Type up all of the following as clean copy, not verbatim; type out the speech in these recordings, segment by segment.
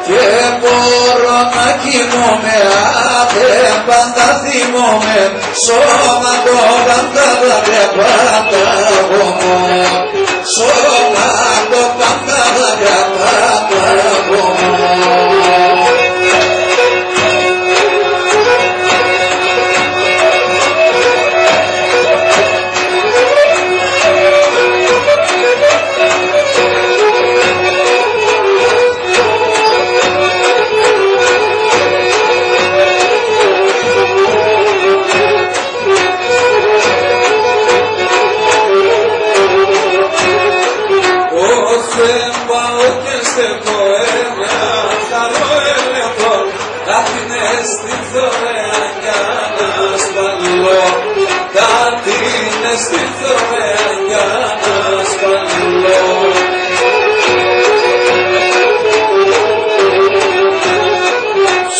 Yeah. κοιμόμαι, άντε πάντα θυμόμαι, σώμα το πάντα δάκρυα πάντα βωμό, σώμα το πάντα δάκρυα πάντα βωμό. Στη θωρέα για να σπανιλώ.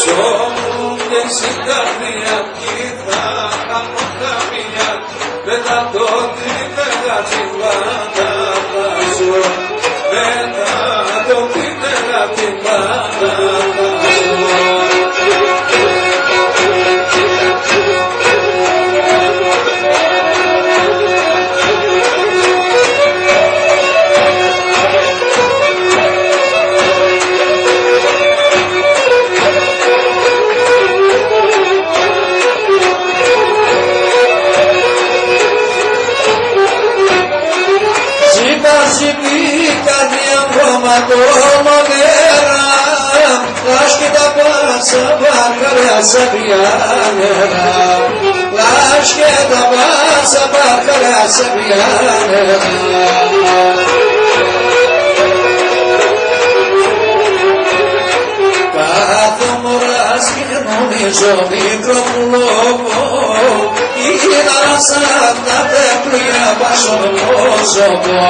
Σώμου και συγκαρδία κι θα κάνω καμία, μετά το τριμέρα τσιμπάνα θα ζω, μετά το τριμέρα τσιμπάνα θα ζω. Λάσκετα πάσα παρκαλιά σαπιάνερα, λάσκετα πάσα παρκαλιά σαπιάνερα. Κάθομαι ώρας και νομίζω μικρό μου λόγο, είδα σαν τα τέπλια πάσω πρόσωπο,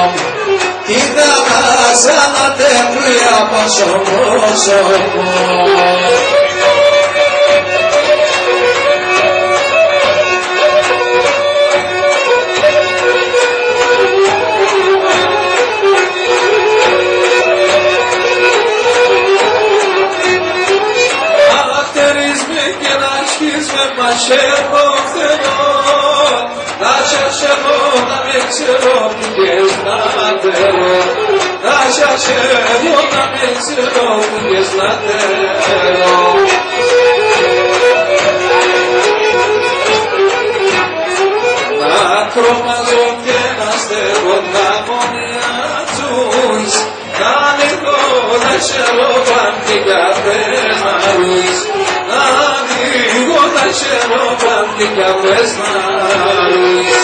είδα σαν τα τέπλια πάσω πρόσωπο. Μαχαίρω θέλω, να σιασεύω, να με ξέρω πήγες να θέλω, να σιασεύω, να με ξέρω πήγες να θέλω. Να κρομάζω και να στέλνω να μονιάζουν, να ανοίγω, να ξέρω παντικά πέναρους, να ανοίγω, να ξέρω παντικά πέναρους.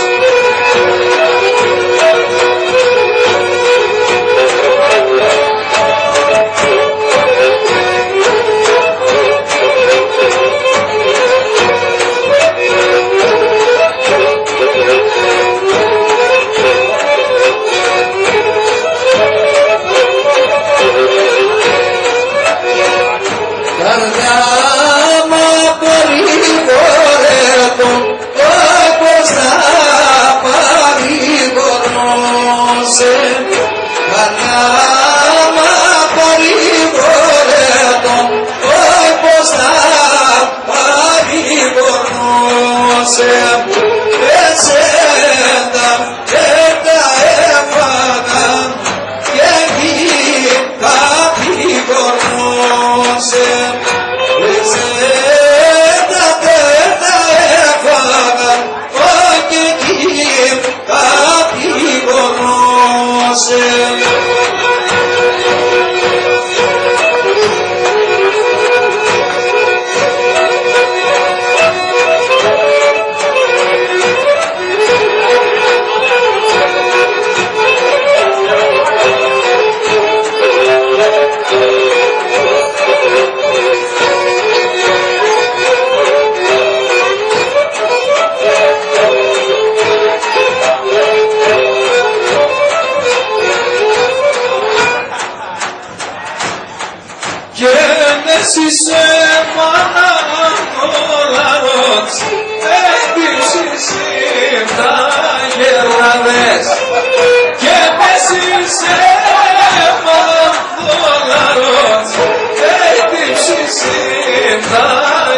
τα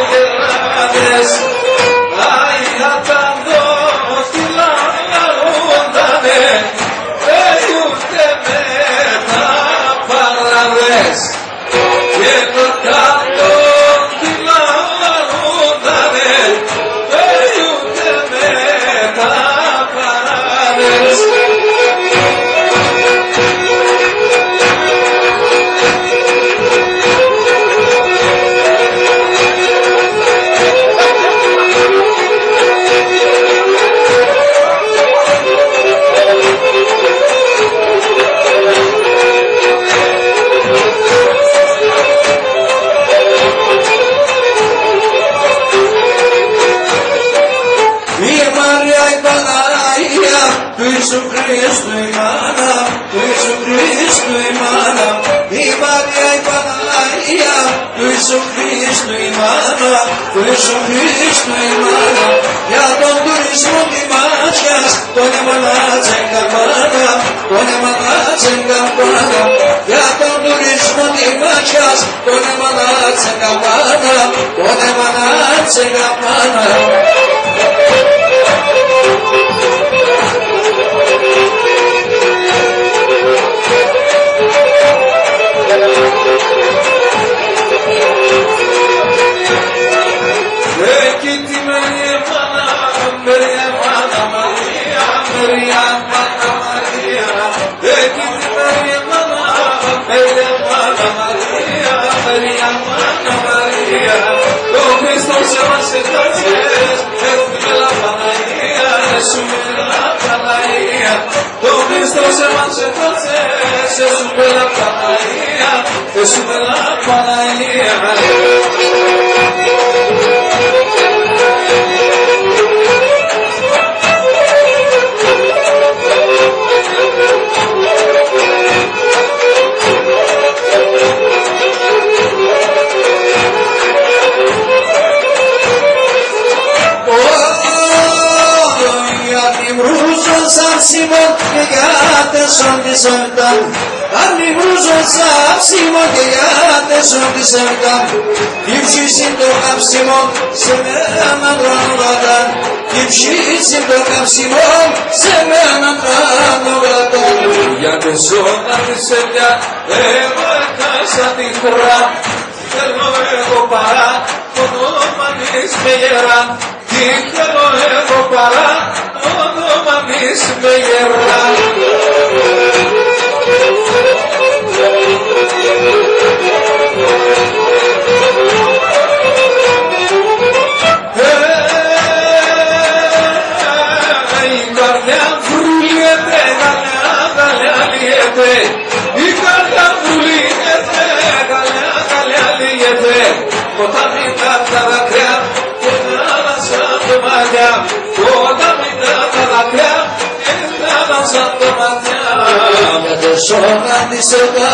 γεράδες, Άγια τα δόστιλα λαρούντανε, ούτε με τα παράδες, και το κάτω κιλά λαρούντανε, ούτε με τα παράδες. Ιησού Χριστού η μάνα, του Ιησού Χριστού η μάνα, η Μαρία η Παναγία, του Ιησού Χριστού η μάνα, του Ιησού Χριστού η μάνα, για τον τουρισμό τη μάτιας, τον εμανάτσε καμπάνα, τον εμανάτσε καμπάνα, για τον τουρισμό τη μάτιας, τον εμανάτσε καμπάνα, τον εμανάτσε καμπάνα. Simon que ya te son de soltar, Ανιμούζον σάψιμον και γιάτεσον της ερτάν, Υψίσιν το καψιμόν σε μέναν τρανογατάν, Υψίσιν το καψιμόν σε μέναν τρανογατάν. Γιάτεσον της ερτά, εγώ έχασα την χώρα, θέλω εγώ παρά, το όνομα της με γερά, τι θέλω εγώ παρά, το όνομα της με γερά. Η καρδιά βρουλιέται, γαλιά λιέται, η καρδιά βρουλιέται, γαλιά λιέται, ποτάμι τα δάκρυα και θάλασσα το μάτια, ποτάμι τα δάκρυα και θάλασσα το μάτια. Για το σώμα της ερτά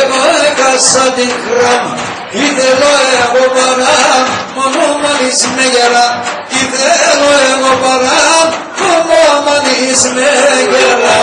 εγώ έχασα την χρώμα, κι θέλω εγώ παρά μόνο μόλις με γερά, κι θέλω εγώ παρά μόνο μόλις με γερά.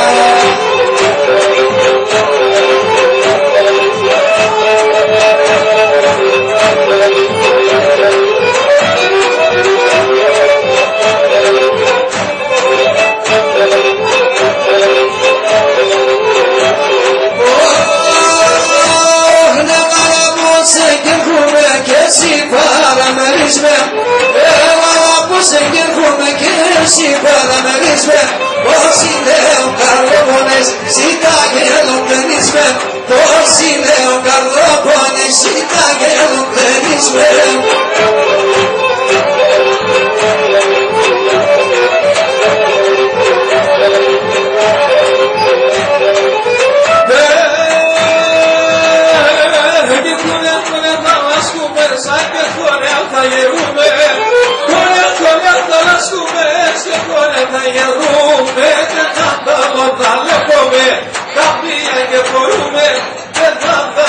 Si para me disme, por si leo carbones, si taguelo plenisme, por si leo carbones, si taguelo plenisme. Θα γερούμε και θα τα λεπούμε, καμία και μπορούμε, και θα τα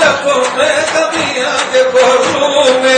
λεπούμε, καμία και μπορούμε.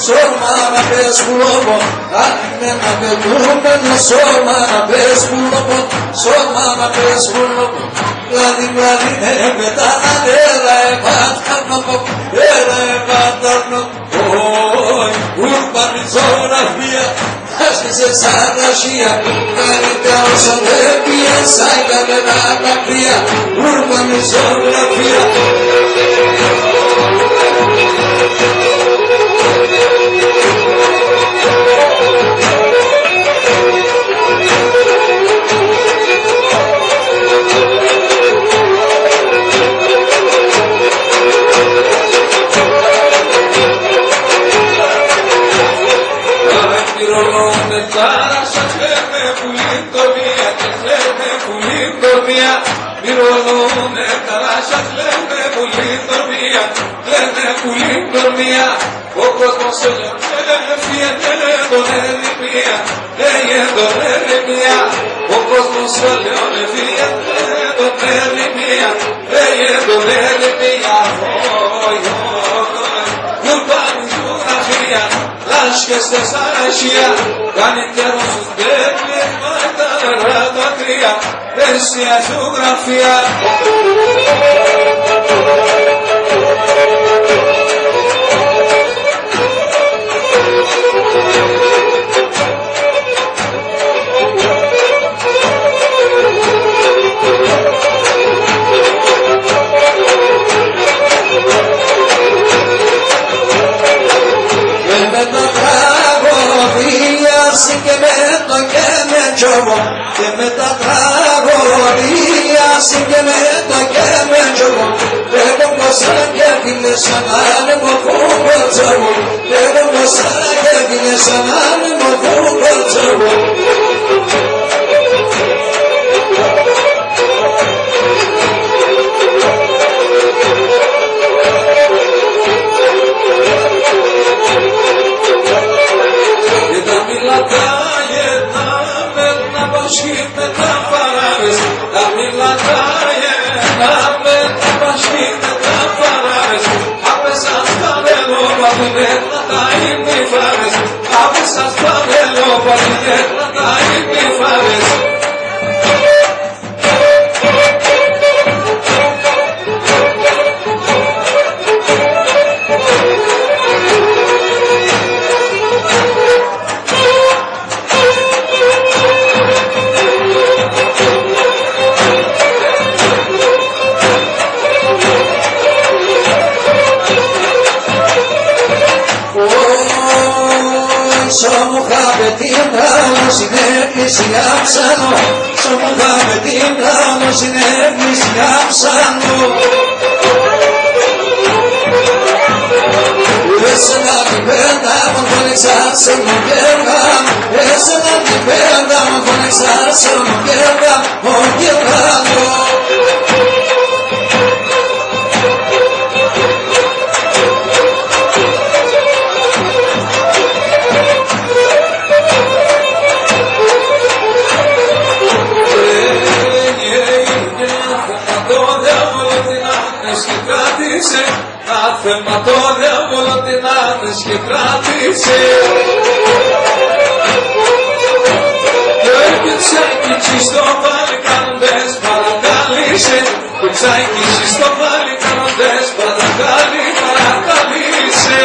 σώμα να πες πουλόπο, άνε να πετούμενο σώμα να πες πουλόπο, σώμα να πες πουλόπο. Βλάδι, βλάδι, πετάνε, έλα επάταρνο, έλα επάταρνο. Ουρμπανιζογραφία, άσκησε σαν ρασία, καλύτερα όσο δεν πιέσα, ήταν ένα μακριά. Ουρμπανιζογραφία. Μυρώνουνε καλά σας λένε πολύ τορμία, λένε πολύ τορμία. Ο κόσμος ελευθερία, τον ερημία, τον ερημία. Ο κόσμος ελευθερία, τον ερημία, τον ερημία. Κουρπανιζογραφία, λάσκες τεσσαρασία, καλύτερο στους δέρνες, μάταρα τα τρία. Πέσια ζωγραφία. Με το τραγωδίαση και με το και με τζόγο, και με τα τραγωδίαση και με το και με τζόγο. Έχω ποσά και φίλες σαν άνεμο φούκοτσόγο, έχω ποσά και φίλες σαν άνεμο φούκοτσόγο. Άθεμα το διάβολο την άδες και κράτησε. Και έρχεται τσάκιτσι στο παλικάντες παρακαλήσε. Και τσάκιτσι στο παλικάντες παρακαλήσε.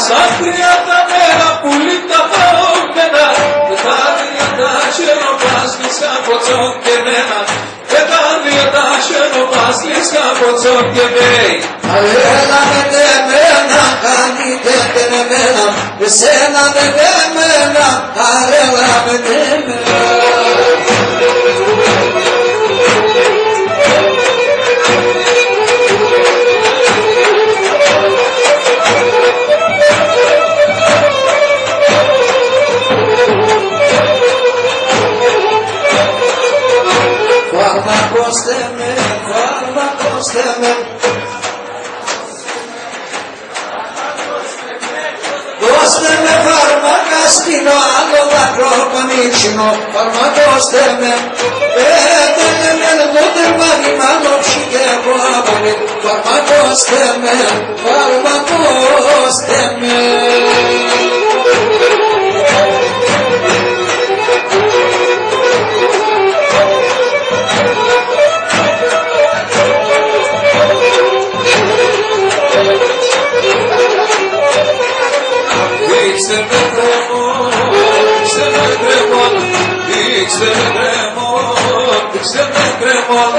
Σαν τριάντα μέρα πουλί τα παόμενα, με τα διατά χαιροπάς και σαν ποτσόν και μένα, με τα διατά χαιροπάς Βασλής Καμποτσόν και Μπέι. Έλα με τεμένα, καλύτερα εμένα, εσένα με τεμένα, έλα με τεμένα. Δώστε με φάρμακα στην άλλο δάκρυ πανίξινο, φάρμακώστε με. Πέτανε με λεγόταν μαγιμάνο ψυχέ από άπανη, φάρμακώστε με, φάρμακώστε με. Δείξτε με κρέμον, δείξτε με κρέμον, δείξτε με κρέμον, δείξτε με κρέμον.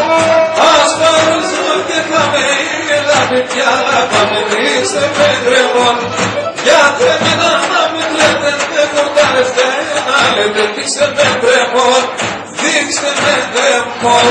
Ας παρούζω και χαμέλα παιδιά, πάμε δείξτε με κρέμον. Γιατί εμένα να μην λέτε, δεν χορτάρεστε να λέτε, δείξτε με κρέμον, δείξτε με κρέμον.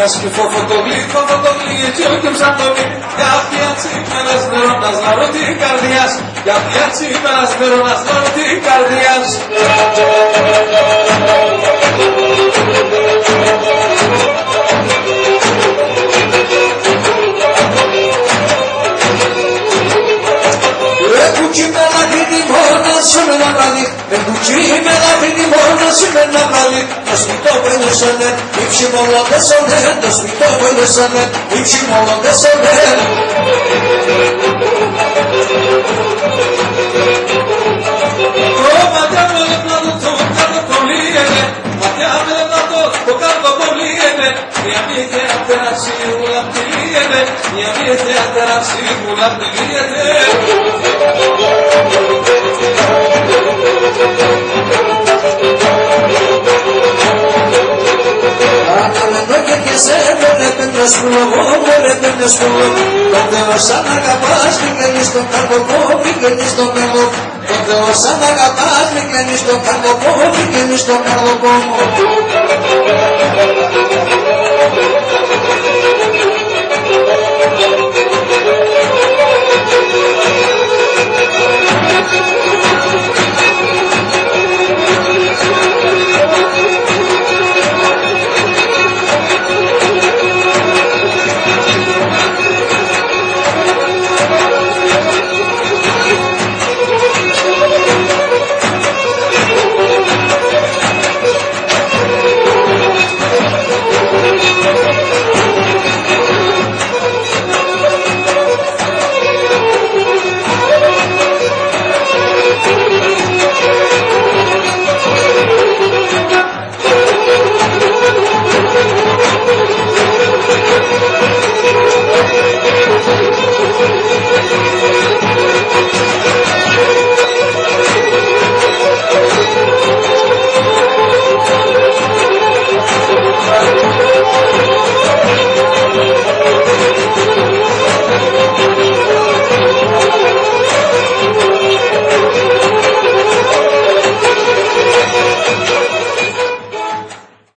καρδιάς και φωτογλί, έτσι όχι ψαχτολί. Κάποια τσίμερας νερώνας λαρώ την καρδιάς, κάποια τσίμερας νερώνας λαρώ την καρδιάς. Κουτσί με λαμπρινή μόνα σε με ένα βράδυ, κουτσί με λαμπρινή μόνα σε με ένα βράδυ. Το σπιτό που έλειωσανε, οι ψημολότες όνε, το σπιτό που έλειωσανε, οι ψημολότες όνε. Ματιά με λεπτάδο το κάτω κολλήγαινε, ματιά με λεπτάδο το κάτω κολλήγαινε. Μια μύθια τεράξη ούλα πλήγαινε, μια μύθια τεράξη ούλα πλήγαινε. Και σε βλέπετε να σπουλωγώ, βλέπετε σπουλωγώ. Το Θεό σαν αγαπάς, μη κλαίνεις τον καρποκό, μη κλαίνεις τον καρποκό. Το Θεό σαν αγαπάς, μη κλαίνεις τον καρποκό, μη κλαίνεις τον καρποκό.